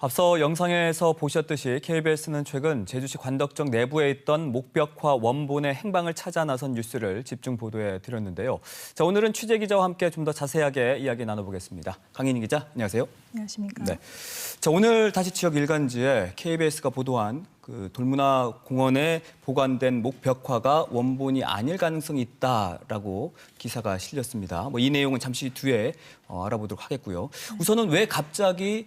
앞서 영상에서 보셨듯이 KBS는 최근 제주시 관덕정 내부에 있던 목벽화 원본의 행방을 찾아 나선 뉴스를 집중 보도해 드렸는데요. 자, 오늘은 취재 기자와 함께 좀 더 자세하게 이야기 나눠보겠습니다. 강인희 기자, 안녕하세요. 안녕하십니까. 네. 자, 오늘 다시 지역 일간지에 KBS가 보도한 돌문화공원에 보관된 목벽화가 원본이 아닐 가능성이 있다라고 기사가 실렸습니다. 이 내용은 잠시 뒤에 알아보도록 하겠고요. 우선은 왜 갑자기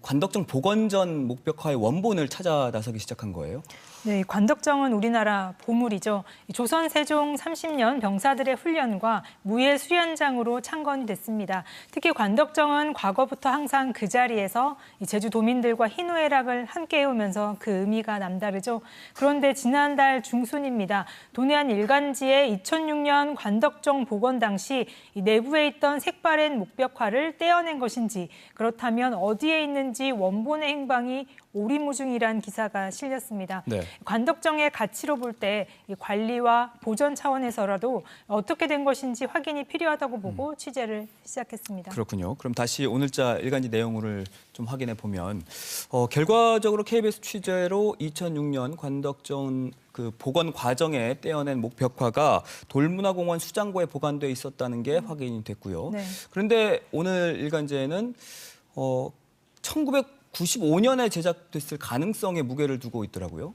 관덕정 복원전 목벽화의 원본을 찾아 나서기 시작한 거예요? 네, 관덕정은 우리나라 보물이죠. 조선 세종 30년 병사들의 훈련과 무예 수련장으로 창건이 됐습니다. 특히 관덕정은 과거부터 항상 그 자리에서 제주도민들과 희노애락을 함께 해오면서 그 의미가 남다르죠. 그런데 지난달 중순입니다. 도내한 일간지에 2006년 관덕정 복원 당시 내부에 있던 색바랜 목벽화를 떼어낸 것인지, 그렇다면 어디에 있는지 원본의 행방이 오리무중이란 기사가 실렸습니다. 네. 관덕정의 가치로 볼 때 관리와 보전 차원에서라도 어떻게 된 것인지 확인이 필요하다고 보고 취재를 시작했습니다. 그렇군요. 그럼 다시 오늘자 일간지 내용을 좀 확인해 보면 결과적으로 KBS 취재로 2006년 관덕정 복원 과정에 떼어낸 목벽화가 돌문화공원 수장고에 보관돼 있었다는 게 확인이 됐고요. 네. 그런데 오늘 일간지에는 1995년에 제작됐을 가능성에 무게를 두고 있더라고요.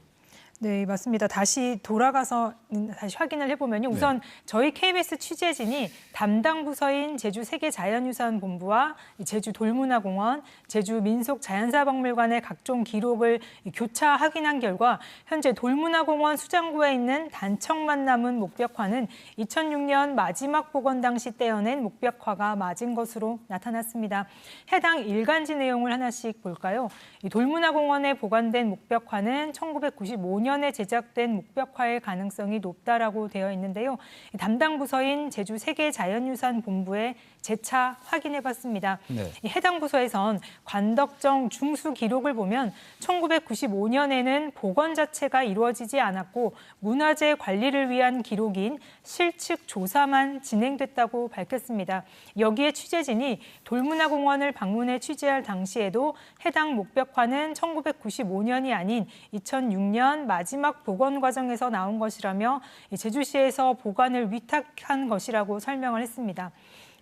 네, 맞습니다. 다시 돌아가서 다시 확인을 해보면요. 우선 저희 KBS 취재진이 담당 부서인 제주세계자연유산본부와 제주돌문화공원, 제주민속자연사박물관의 각종 기록을 교차 확인한 결과 현재 돌문화공원 수장고에 있는 단청만 남은 목벽화는 2006년 마지막 복원 당시 떼어낸 목벽화가 맞은 것으로 나타났습니다. 해당 일간지 내용을 하나씩 볼까요? 돌문화공원에 보관된 목벽화는 1995년에 제작된 목벽화일 가능성이 높다라고 되어 있는데요. 담당 부서인 제주세계자연유산본부에 재차 확인해봤습니다. 네. 해당 부서에선 관덕정 중수 기록을 보면 1995년에는 복원 자체가 이루어지지 않았고 문화재 관리를 위한 기록인 실측 조사만 진행됐다고 밝혔습니다. 여기에 취재진이 돌문화공원을 방문해 취재할 당시에도 해당 목벽화는 1995년이 아닌 2006년 마지막 복원 과정에서 나온 것이라며 제주시에서 보관을 위탁한 것이라고 설명을 했습니다.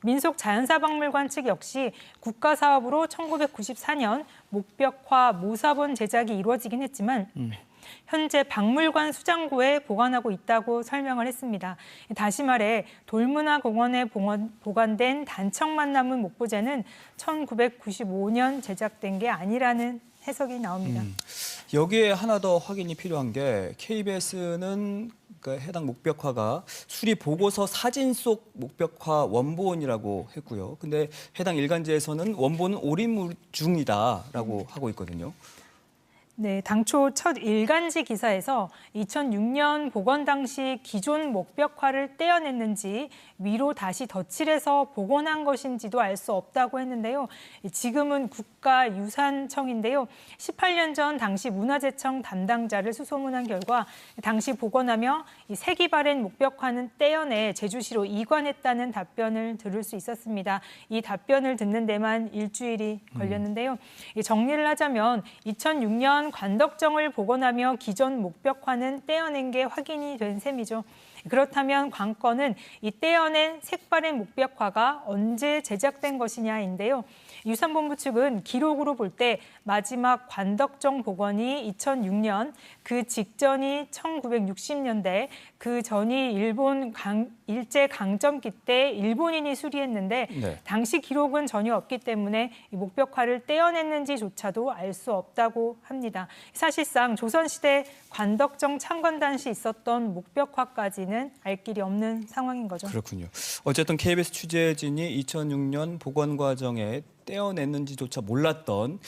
민속자연사박물관 측 역시 국가사업으로 1994년 목벽화 모사본 제작이 이루어지긴 했지만 현재 박물관 수장고에 보관하고 있다고 설명을 했습니다. 다시 말해 돌문화공원에 보관된 단청만 남은 목보재는 1995년 제작된 게 아니라는 해석이 나옵니다. 여기에 하나 더 확인이 필요한 게 KBS는 해당 목벽화가 수리 보고서 사진 속 목벽화 원본이라고 했고요. 근데 해당 일간지에서는 원본은 오리무중이다라고 하고 있거든요. 네, 당초 첫 일간지 기사에서 2006년 복원 당시 기존 목벽화를 떼어냈는지 위로 다시 덧칠해서 복원한 것인지도 알 수 없다고 했는데요. 지금은 국가유산청인데요. 18년 전 당시 문화재청 담당자를 수소문한 결과 당시 복원하며 색이바랜 목벽화는 떼어내 제주시로 이관했다는 답변을 들을 수 있었습니다. 이 답변을 듣는 데만 일주일이 걸렸는데요. 정리를 하자면 2006년 관덕정을 복원하며 기존 목벽화는 떼어낸 게 확인이 된 셈이죠. 그렇다면 관건은 이 떼어낸 색바랜 목벽화가 언제 제작된 것이냐인데요. 유산본부 측은 기록으로 볼 때 마지막 관덕정 복원이 2006년, 그 직전이 1960년대, 그 전이 일본 일제강점기 때 일본인이 수리했는데 당시 기록은 전혀 없기 때문에 이 목벽화를 떼어냈는지조차도 알 수 없다고 합니다. 사실상 조선시대 관덕정 창건 당시 있었던 목벽화까지는 알 길이 없는 상황인 거죠. 그렇군요. 어쨌든 KBS 취재진이 2006년 복원 과정에 떼어냈는지조차 몰랐던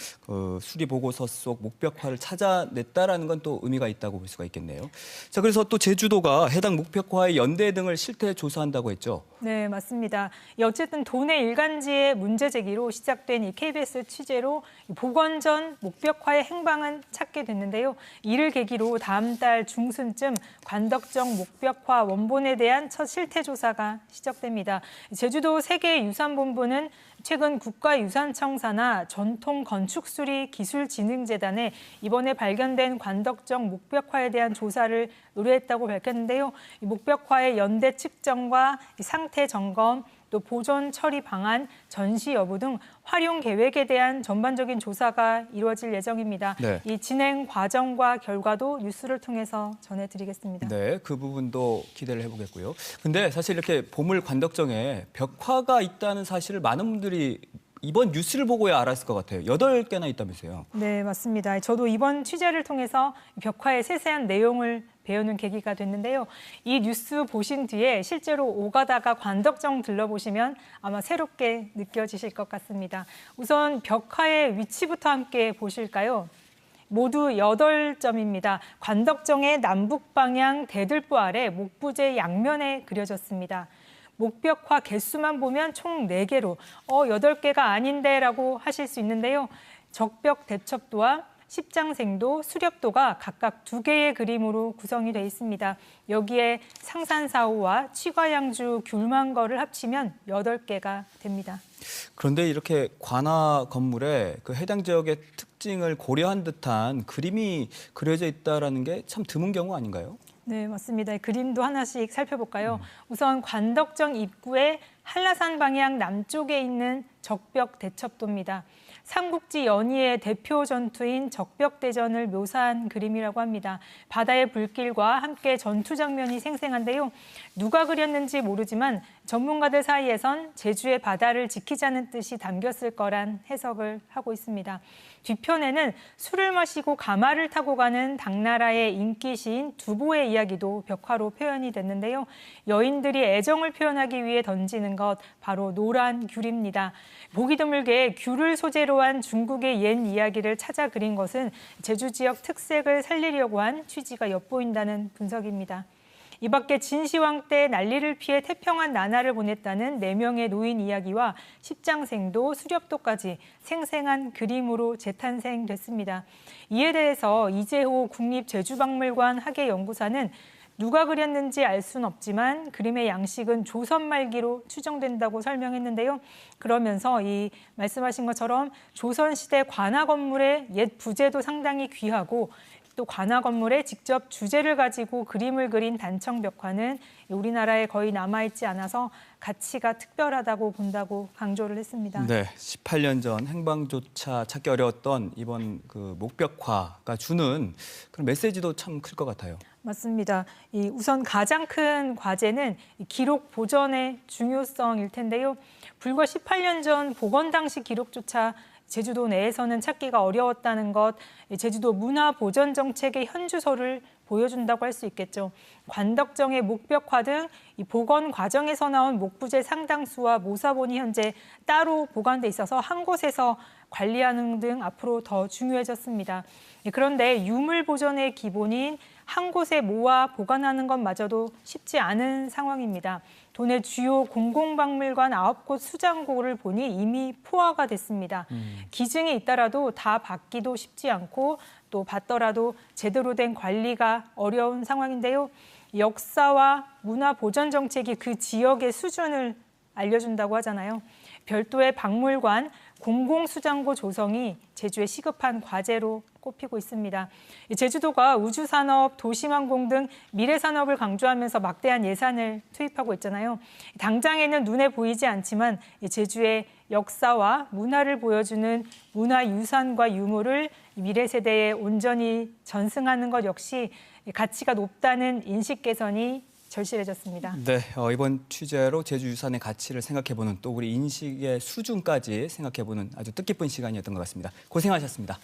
수리 보고서 속 목벽화를 찾아냈다라는 건 또 의미가 있다고 볼 수가 있겠네요. 자, 그래서 또 제주도가 해당 목벽화의 연대 등을 실태 조사한다고 했죠. 네, 맞습니다. 어쨌든 도내 일간지의 문제 제기로 시작된 이 KBS 취재로 복원 전 목벽화의 행방은 찾게 됐는데요. 이를 계기로 다음 달 중순쯤 관덕정 목벽화 원본에 대한 첫 실태 조사가 시작됩니다. 제주도 세계유산본부는 최근 국가유산청사나 전통건축수리기술진흥재단에 이번에 발견된 관덕정 목벽화에 대한 조사를 의뢰했다고 밝혔는데요. 이 목벽화의 연대 측정과 상태 점검, 또 보존 처리 방안, 전시 여부 등 활용 계획에 대한 전반적인 조사가 이루어질 예정입니다. 네. 이 진행 과정과 결과도 뉴스를 통해서 전해드리겠습니다. 네, 그 부분도 기대를 해보겠고요. 근데 사실 이렇게 보물 관덕정에 벽화가 있다는 사실을 많은 분들이 이번 뉴스를 보고야 알았을 것 같아요. 8개나 있다면서요. 네, 맞습니다. 저도 이번 취재를 통해서 벽화의 세세한 내용을 배우는 계기가 됐는데요. 이 뉴스 보신 뒤에 실제로 오가다가 관덕정 들러보시면 아마 새롭게 느껴지실 것 같습니다. 우선 벽화의 위치부터 함께 보실까요? 모두 8점입니다. 관덕정의 남북 방향 대들보 아래 목부제 양면에 그려졌습니다. 목벽화 개수만 보면 총 4개로 8개가 아닌데라고 하실 수 있는데요. 적벽 대첩도와 십장생도, 수렵도가 각각 2개의 그림으로 구성이 되어 있습니다. 여기에 상산사후와 취과양주, 귤망거를 합치면 8개가 됩니다. 그런데 이렇게 관아 건물에 그 해당 지역의 특징을 고려한 듯한 그림이 그려져 있다는 게 참 드문 경우 아닌가요? 네, 맞습니다. 그림도 하나씩 살펴볼까요? 우선 관덕정 입구의 한라산 방향 남쪽에 있는 적벽 대첩도입니다. 삼국지 연희의 대표 전투인 적벽대전을 묘사한 그림이라고 합니다. 바다의 불길과 함께 전투 장면이 생생한데요. 누가 그렸는지 모르지만 전문가들 사이에선 제주의 바다를 지키자는 뜻이 담겼을 거란 해석을 하고 있습니다. 뒤편에는 술을 마시고 가마를 타고 가는 당나라의 인기 시인 두보의 이야기도 벽화로 표현이 됐는데요. 여인들이 애정을 표현하기 위해 던지는 것, 바로 노란 귤입니다. 보기 드물게 귤을 소재로 한 중국의 옛 이야기를 찾아 그린 것은 제주 지역 특색을 살리려고 한 취지가 엿보인다는 분석입니다. 이 밖에 진시황 때 난리를 피해 태평한 나날을 보냈다는 4명의 노인 이야기와 십장생도, 수렵도까지 생생한 그림으로 재탄생됐습니다. 이에 대해서 이재호 국립제주박물관 학예연구사는 누가 그렸는지 알 수는 없지만 그림의 양식은 조선 말기로 추정된다고 설명했는데요. 그러면서 이 말씀하신 것처럼 조선시대 관아 건물의 옛 부재도 상당히 귀하고 또 관아 건물에 직접 주제를 가지고 그림을 그린 단청 벽화는 우리나라에 거의 남아있지 않아서 가치가 특별하다고 본다고 강조를 했습니다. 네, 18년 전 행방조차 찾기 어려웠던 이번 그 목벽화가 주는 그런 메시지도 참 클 것 같아요. 맞습니다. 우선 가장 큰 과제는 기록 보존의 중요성일 텐데요. 불과 18년 전 복원 당시 기록조차 제주도 내에서는 찾기가 어려웠다는 것, 제주도 문화보존정책의 현주소를 보여준다고 할 수 있겠죠. 관덕정의 목벽화 등 이 복원 과정에서 나온 목부재 상당수와 모사본이 현재 따로 보관돼 있어서 한 곳에서 관리하는 등 앞으로 더 중요해졌습니다. 그런데 유물 보존의 기본인 한 곳에 모아 보관하는 것마저도 쉽지 않은 상황입니다. 도내 주요 공공박물관 9곳 수장고를 보니 이미 포화가 됐습니다. 기증이 있더라도 다 받기도 쉽지 않고 또 받더라도 제대로 된 관리가 어려운 상황인데요. 역사와 문화 보존 정책이 그 지역의 수준을 알려준다고 하잖아요. 별도의 박물관, 공공수장고 조성이 제주의 시급한 과제로 꼽히고 있습니다. 제주도가 우주산업, 도시망공 등 미래산업을 강조하면서 막대한 예산을 투입하고 있잖아요. 당장에는 눈에 보이지 않지만 제주의 역사와 문화를 보여주는 문화유산과 유물을 미래 세대에 온전히 전승하는 것 역시 가치가 높다는 인식 개선이 절실해졌습니다. 네, 이번 취재로 제주 유산의 가치를 생각해보는 또 우리 인식의 수준까지 생각해보는 아주 뜻깊은 시간이었던 것 같습니다. 고생하셨습니다.